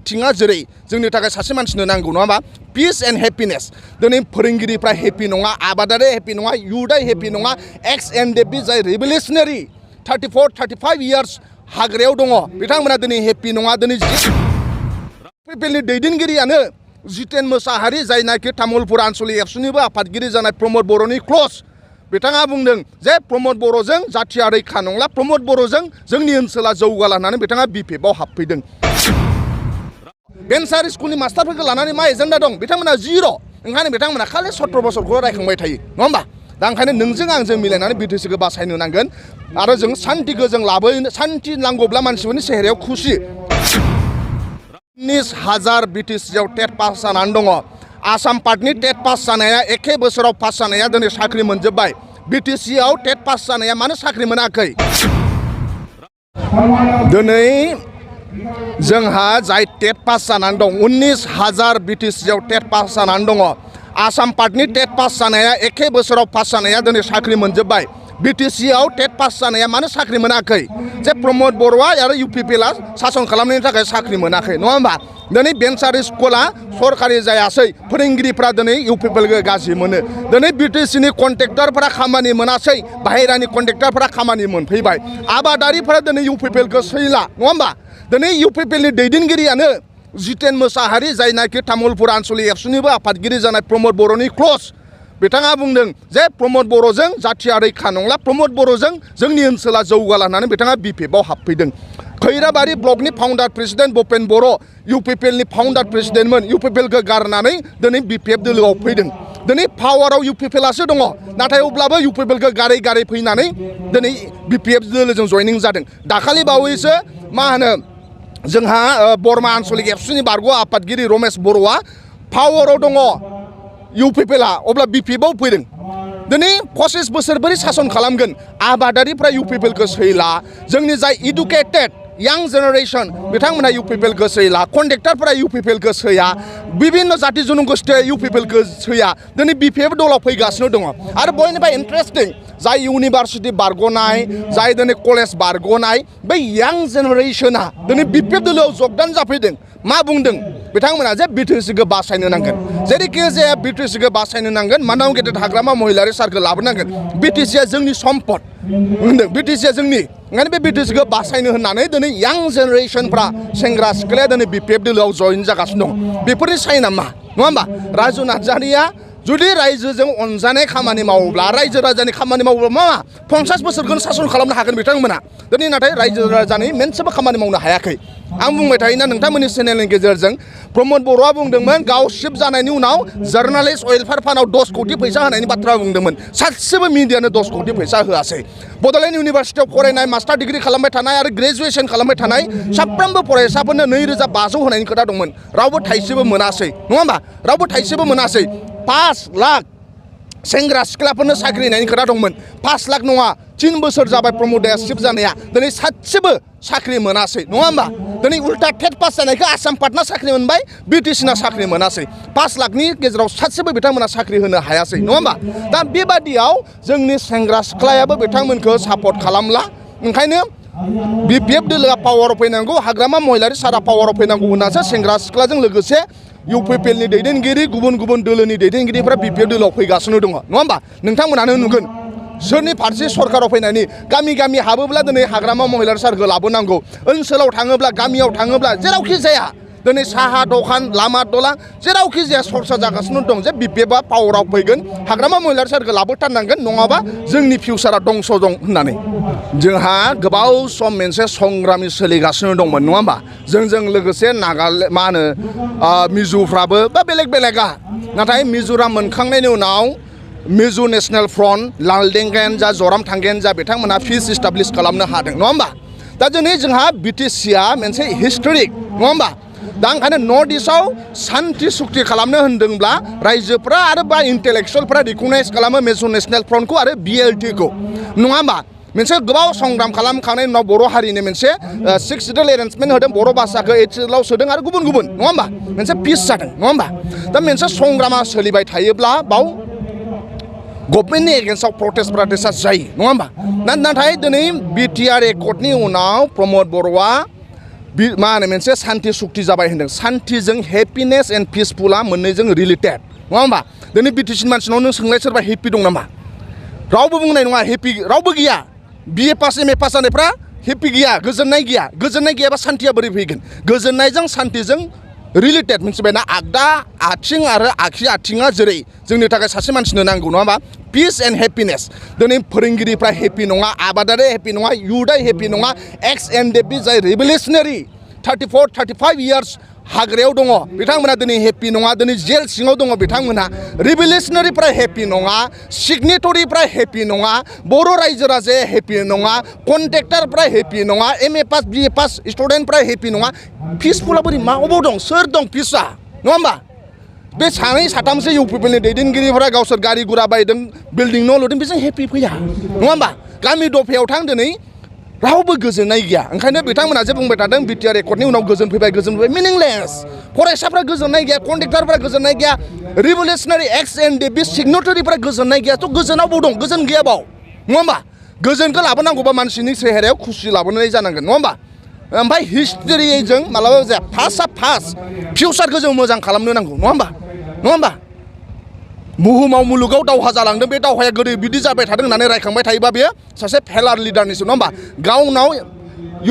आथिङा जेरै जोंनि थाखाय सासे मानसिनो नांगौ नङा होमबा पिस एन्ड हेपिनेस दिनै फोरोंगिरिफ्रा हेपि नङा आबादारि हेपि नङा युथआ हेपि नङा एक्स एन डेपि जाय रिभलिउसनारि 34-35 इयार्स हाग्रायाव दङ बिथांमोना दिनै हेपि नङा दिनै पिपलनि दैदेनगिरियानो जितेन मोसाहारि जायनाखि तामुलपुर आनसलिक एबसुनिबो आफादगिरि जानाय प्रमद बर'नि क्ल'ज बिथाङा बुंदों जे प्रमद बर'जों जाथिया रैखा नंला प्रमद बर'जों जोंनि ओनसोला जौगाला होननानै बिथाङा BPF-आव हाबफैदों भेन्सार स्कुलनि मास्टारफोरखौ लानानै मा एजेन्डा दं बिथांमोना जिर' ओंखायनो बिथांमोना खालि 17 बोसोरखौ रायखांबाय थायो नङा होमबा दा ओंखायनो नोंजों आंजों मिलायनानै BTC-खौ बासायनो नांगोन आरो जों सान्तिखौ जों लाबोनो सान्ति नांगौब्ला मानसिफोरनि सेहेरायाव खुसि 19,000 BTC-आव टेट पास जानानै दङ आसाम पार्टनि टेट पास जानाया एखे बोसोराव पास जानाया दिनै साख्रि मोनजोब्बाय BTC-आव टेट पास जानाया मानो साख्रि मोनाखै दिनै जोंहा जाय टेट पास जानानै दं 19,000 BTC-आव टेट पास जानानै दङ आसाम पार्टनि टेट पास जानाया एखे बोसोराव पास जानाया दिनै साख्रि मोनजोब्बाय BTC-आव टेट पास जानाया मानो साख्रि मोनाखै जे प्रमद बर'आ आरो UPPL-आ सासन खालामनायनि थाखाय साख्रि मोनाखै नङा होमबा दिनै भेन्सार स्कुला सरकारि जायासै फोरोंगिरिफ्रा दिनै UPPL-खौ गाज्रि मोनो दिनै BTC-नि कन्ट्रेक्टरफोरा खामानि मोनासै बाहेरानि कन्ट्रेक्टरफोरा खामानि मोनफैबाय आबादारिफोरा दिनै UPPL-खौ सैला नङा होमबा दिनै UPPL-नि दैदेनगिरियानो जितेन मोसाहारि जायनाखि तामुलपुर आनसलिक एबसुनिबो आफादगिरि जानाय प्रमद बर'नि क्ल'ज बिथाङा बुंदों जे प्रमद बर'जों जाथिया रैखा नंला प्रमद बर'जों जोंनि ओनसोला जौगाला होननानै बिथाङा BPF-आव हाबफैदों खैराबारि ब्लकनि फाउन्डार प्रेसिडेन्ट भुपेन बर' UPPL-नि फाउन्डार प्रेसिडेन्टमोन UPPL-खौ गारनानै दिनै BPF दोलोआव फैदों दिनै पावाराव UPPL-आसो दङ नाथाय अब्लाबो UPPL-खौ गारै गारै फैनानै दिनै BPF दोलोजों जयनिं जादों दाखालि बावैसो मा होनो जोंहा बरमा आनसलिक एबसुनि बारग' आफादगिरि रमेश बर'आ पावाराव दङ UPPL-आ अब्ला BPF-आव फैदों दिनै 25 बोसोर बोरै सासन खालामगोन आबादारिफ्रा UPPL-खौ सैला जोंनि जाय इडुकेटेड यां जेनेरेसन बिथांमोना UPPL-खौ सैला कन्ट्रेक्टरफोरा UPPL-खौ सैया बिभिन्न जाति जनगोष्ठीया UPPL-खौ सैया दिनै BPF दलाव फैगासिनो दङ आरो बयनिफ्राय इन्टारेस्टिं जाय इउनिभार्सिटि बारग'नाय जाय दिनै कलेज बारग'नाय बै यां जेनेरेसना दिनै BPF दोलोआव जगदान जाफैदों मा बुंदों बिथांमोना जे BTC-खौ बासायनो नांगोन जेरैखि जाया BTC-खौ बासायनो नांगोन मानाव गेदेर हाग्रामा महिलारि सारखौ लाबोनांगन BTC-आ जोंनि सम्पद होनदों BTC-आ जोंनि ओंखायनो बे BTC-खौ बासायनो होननानै दिनै यां जेनेरेसनफ्रा सेंग्रा सिख्लाया दिनै BPF दोलोआव जयन जागासिनो दं बेफोरनि साइना मा नङा होमबा राजु नार्जारिया जुदि रायजोजों अनजानाय खामानि मावोब्ला रायजो राजानि खामानि मावोब्ला मा 50 बोसोरखौनो सासन खालामनो हागोन बिथांमोना दिनै नाथाय रायजो राजानि मोनसेबो खामानि मावनो हायाखै आं बुंबाय थायोना नोंथांमोननि चेनेलनि गेजेरजों प्रमद बर'आ बुंदोंमोन गाव शिफ्ट जानायनि उनाव जार्नालिस्ट वेलफेयार फान्डआव 10 कोटि फैसा होनायनि बाथ्रा बुंदोंमोन सासेबो मिडियानो 10 कोटि फैसा होआसै बड'लेण्ड इउनिभार्सिटियाव फरायनाय मास्टार डिग्री खालामबाय थानाय आरो ग्रेजुवेसन खालामबाय थानाय साफ्रोमबो फरायसाफोरनो 2,500 होनायनि खोथा दंमोन रावबो थाइसेबो मोनासै नङा होमबा रावबो थाइसेबो मोनासै 5 लाख सेंग्रा सिख्लाफोरनो साख्रि होनायनि खोथा दंमोन 5 लाख नङा 3 बोसोर जाबाय प्रमदआ शिफ्ट जानाया दिनै सासेबो साख्रि मोनासै नङा होमबा दिनै उल्टा टेट पास जानायखौ आसाम पार्टना साख्रि मोनबाय BTC-ना साख्रि मोनासै 5 लाखनि गेजेराव सासेबो बिथांमोना साख्रि होनो हायासै नङा होमबा दा बेबादियाव जोंनि सेंग्रा सिख्लायाबो बिथांमोनखौ सापर्ट खालामला ओंखायनो BPF दोलोआ पावाराव फैनांगौ हाग्रामा महिलारि सारा पावाराव फैनांगौ होननासो सेंग्रा सिख्लाजों लोगोसे UPPL-नि दैदेनगिरि गुबुन गुबुन दोलोनि दैदेनगिरिफ्रा BPF दोलोआव फैगासिनो दङ नङा होमबा नोंथांमोनानो नुगोन सोरनि फारसे सरकाराव फैनायनि गामि गामि हाबोब्ला दिनै हाग्रामा महिलारि सारखौ लाबोनांगौ ओनसोलाव थाङोब्ला गामियाव थाङोब्ला जेरावखि जाया दिनै साहा दखान लामा दलां जेरावखि जाया सरसा जागासिनो दं जे BPF-आ पावाराव फैगोन हाग्रामा महिलारि सारखौ लाबोथारनांगोन नङाबा जोंनि फिउचारा दंस' दं होननानै जोंहा गोबाव सम मोनसे संग्रामि सोलिगासिनो दंमोन नङा होमबा जोंजों लोगोसे नागालेण्ड मा होनो मिज'फ्राबो बा बेलेग बेलेगा नाथाय मिज'राम मोनखांनायनि उनाव मिज' नेशनेल फ्रन्ट लालदेंगायानो जा जराम थांगायानो जा बिथांमोना पिस इस्टाब्लिश खालामनो हादों नङा होमबा दा दिनै जोंहा BTC-आ मोनसे हिस्टरिक नङा होमबा दा ओंखायनो नर्थ इस्टआव सान्ति सुक्ति खालामनो होनदोंब्ला रायजोफ्रा आरो बा इन्टेलेक्सुवेलफ्रा रिकगनाइज खालामो मिज' नेशनेल फ्रन्टखौ आरो BLT-खौ नङा होमबा मोनसे गोबाव संग्राम खालामखांनायनि उनाव बर' हारिनि मोनसे 6 सिडुल एरेन्जमेन्ट होदों बर' भाषाखौ 8 सिडुलाव सोदों आरो गुबुन गुबुन नङा होमबा मोनसे पिस जादों नङा होमबा दा मोनसे संग्रामा सोलिबाय थायोब्ला बाव गभर्नमेन्टनि एगेन्स्टआव प्रटेस्टआ जायो नङा होमबा नाथाय दिनै BTR एकर्डनि उनाव प्रमद बर'आ मा होनो मोनसे सान्थि सुक्ति जाबाय होनदों सान्थिजों हेपिनेस एन्ड पिसफुला मोननैजों रिलेटेड नङा होमबा दिनै बिटिसिनि मानसिनाव नों सोंलाय सोरबा हेपि दं नामा रावबो बुंनाय नङा हेपि रावबो गैया BA पास MA पास जानायफ्रा हेपि गैया गोजोननाय गैयाबा सान्थिया बोरै फैगोन गोजोननायजों सान्थिजों रिलेटेड मिथिबायना आगदा आथिं आरो आगसि आथिङा जेरै जोंनि थाखाय सासे मानसिनो नांगौ नङा होमबा पिस एन्ड हेपिनेस दिनै फोरोंगिरिफ्रा हेपि नङा आबादारि हेपि नङा युथआ हेपि नङा एक्स एनडेपि जाय रिभलिउसनारि 34-35 इयार्स हाग्रायाव दङ बिथांमोना दिनै हेपि नङा दिनै जेल सिङाव दङ बिथांमोना रिभलिउसनारिफ्रा हेपि नङा सिगनेटरिफ्रा हेपि नङा बर' रायजो राजाया हेपि नङा कन्ट्रेक्टरफ्रा हेपि नङा MA पास BA पास स्टुडेन्टफ्रा हेपि नङा पिसफुला बोरै मा अबाव दं सोर दं पिसआ नङा होमबा बे सानै साथामसो इउपिपिएलनि दैदेनगिरिफोरा गावसोर गारि गुरा बायदों बिल्डिं न' लुदों बेजों हेपि फैया नङा होमबा गामि दफायाव थां दिनै रावबो गोजोननाय गैया ओंखायनो बिथांमोना जे बुंबाय थादों बिटिआर एकर्डनि उनाव गोजोन फैबाय मिनिंलेस फरायसाफ्रा गोजोननाय गैया कन्ट्रेक्टरफ्रा गोजोननाय गैया रिभलिउसनारि एक्स एनडेपि सिगनेटरिफ्रा गोजोननाय गैया थ' गोजोनाव बाव दं गोजोन गैया बाव नङा होमबा गोजोनखौ लाबोनांगौबा मानसिनि सेहेरायाव खुसि लाबोनाय जानांगोन नङा होमबा ओमफ्राय हिस्ट्रिजों मालाबा जाया फार्स्ट फिउचारखौ जों मोजां खालामनो नांगौ नङा होमबा बुहुमाव मुलुगाव दावहा जालांदों बे दावहाया गोदो बिदि जाबाय थादों होननानै रायखांबाय थायोबा बेयो सासे फेलार लिडारनिसो नङा होमबा गावनाव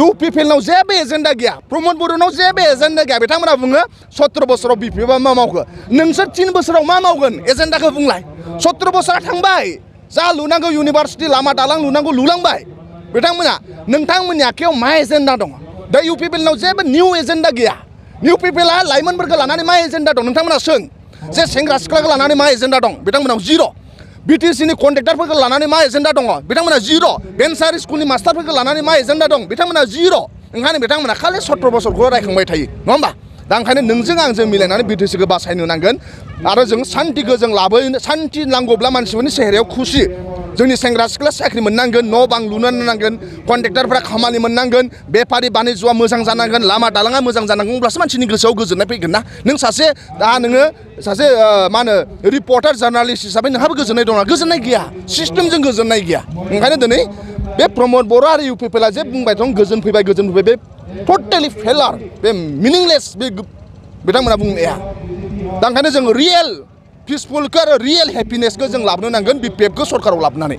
इउपिपिएलनाव जेबो एजेन्डा गैया प्रमद बर'नाव जेबो एजेन्डा गैया बिथांमोना बुङो 17 बोसोराव BPF मा मावखो नोंसोर 3 बोसोराव मा मावगोन एजेन्डाखौ बुंलाय 17 बोसोरा थांबाय जा लुनांगौ इउनिभार्सिटि लामा दालां लुनांगौ लुलांबाय बिथांमोना नोंथांमोननि आखायाव मा एजेन्डा दङ दा इउपिपिएलनाव जेबो निउ एजेन्डा गैया इउपिपिएलआ लाइमोनफोरखौ लानानै मा एजेन्डा दं नोंथांमोना सों जे सेंग्रा सिख्लाखौ लानानै मा एजेन्डा दं बिथांमोनाव जिर' बिटिसिनि कन्ट्रेक्टरफोरखौ लानानै मा एजेन्डा दङ बिथांमोना जिर' भेन्सार स्कुलनि मास्टारफोरखौ लानानै मा एजेन्डा दं बिथांमोना जिर' ओंखायनो बिथांमोना खालि 17 बोसोरखौ रायखांबाय थायो नङा होमबा दा ओंखायनो नोंजों आंजों मिलायनानै बिटिसिखौ बासायनो नांगोन आरो जों सान्थिखौ जों लाबोनो सान्थि नांगौब्ला मानसिफोरनि सेहेरायाव खुसि जोंनि सेंग्रा सिख्ला साख्रि मोननांगोन न' बां लुनो नांगोन कन्ट्रेक्टरफ्रा खामानि मोननांगोन बेफारि बानिज्यआ मोजां जानांगोन लामा दालाङा मोजां जानांगोन अब्लासो मानसिनि गोसोआव गोजोननाय फैगोन ना नों सासे मा होनो रिपर्टार जार्नालिस्ट हिसाबै नोंहाबो गोजोननाय दङ गोजोननाय गैया सिस्टेमजों गोजोननाय गैया ओंखायनो दिनै बे प्रमद बर' आरो इउपिपिएलआ जे बुंबाय दं गोजोन फैबाय बे टटेलि फेलार बे मिनिंलेस बे बिथांमोना बुंनाया दा ओंखायनो जों रियेल पिसफुलखौ आरो रियेल हेपिनेसखौ जों लाबोनो नांगोन BPFखौ सरकाराव लाबोनानै